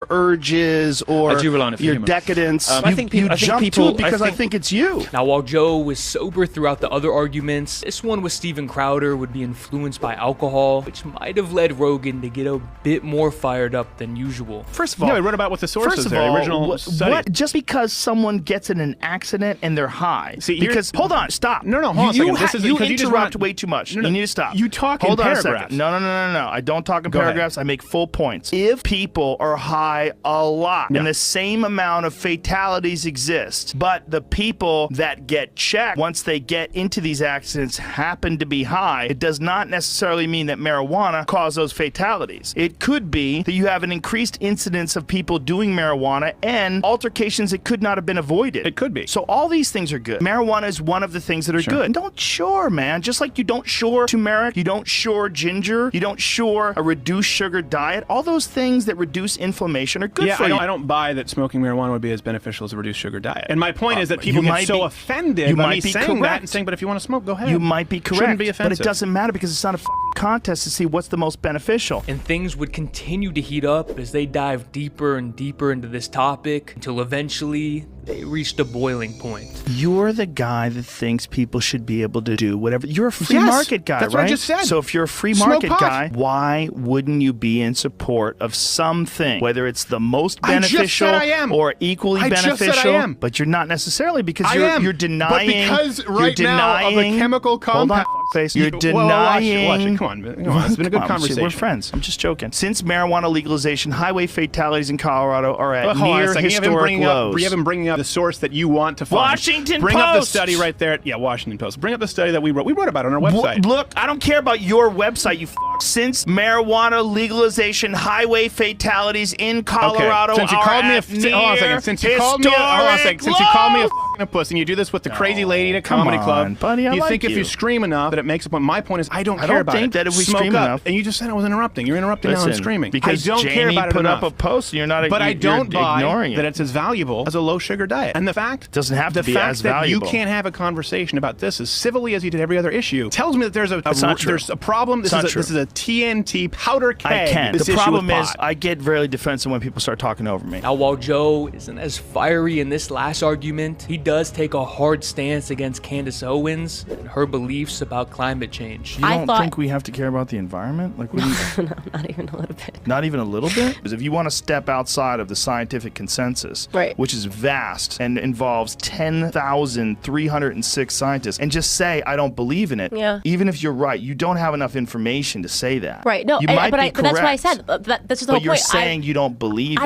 urges or your decadence. I think people because I think it's you. Now, while Joe was sober throughout the other arguments, this one with Steven Crowder would be influenced by alcohol, which might have led Rogan to get a bit more fired up than usual. First of all, he wrote about what the sources are. The original study. What? Just because someone gets in an accident and they're high. See, because hold on, stop. No, hold on a second. This is you because interrupt way too much. No, you need to stop. You talk hold in on paragraphs. A second. No. I don't talk in paragraphs. Ahead. I make full points. If people are high a lot and the same amount of fatalities exist, but the people that get checked once they get into these accidents happen to be high, it does not necessarily mean that marijuana caused those fatalities. It could be that you have an increased incidence of people doing marijuana and altercations that could not have been avoided. It could be. So all these things are good. Marijuana is one of the things that are good. And don't shore, man. Just like you don't shore turmeric, you don't shore ginger, you don't shore a reduced sugar diet. All those things that reduce inflammation are good for you. I don't buy that smoking marijuana would be as beneficial as a reduced sugar diet. And my point is that people get so offended by me saying that and saying, but if you want to smoke, go ahead. You might be correct. Shouldn't be offensive. But it doesn't matter because it's not a contest to see what's the most beneficial. And things would continue to heat up as they dive deeper and deeper into this topic until eventually they reached a boiling point. You're the guy that thinks people should be able to do whatever. You're a free market guy, that's right? What I just said. So if you're a free market guy, why wouldn't you be in support of something, whether it's the most beneficial or equally beneficial? Just said I am. But you're not necessarily because you're denying. But because now of the chemical compound. Face. You're denying. Watch it. Come on. It's been a good conversation. We're friends. I'm just joking. Since marijuana legalization, highway fatalities in Colorado are at near historic lows. You haven't bringing up the source that you want to find. Washington Bring Post. up the study right there. Yeah, Washington Post. Bring up the study that we wrote. We wrote about it on our website. Look, I don't care about your website, you Since marijuana legalization, highway fatalities in Colorado Since you called me a Since you called me a puss, and you do this with the crazy lady at a comedy club, buddy, you think if you scream enough that it makes a point. My point is, I don't care about it. I don't think that if we Smoke scream up. enough. And you just said I was interrupting. You're interrupting now and screaming. Because I don't care about it put enough. up a post and you're not But I don't buy ignoring that it's as valuable as a low sugar diet. And the fact doesn't have to be as valuable. That you can't have a conversation about this as civilly as you did every other issue tells me that there's a problem. This is a TNT powder keg. I can't. The problem is I get very defensive when people start talking over me. Now, while Joe isn't as fiery in this last argument, he does take a hard stance against Candace Owens and her beliefs about climate change. You don't think we have to care about the environment? Like, no, not even a little bit. Not even a little bit? Because if you want to step outside of the scientific consensus, which is vast and involves 10,306 scientists, and just say, I don't believe in it, even if you're right, you don't have enough information to say that. Right. No, you might be but that's what I said. That's the whole point. But you're saying you don't believe it.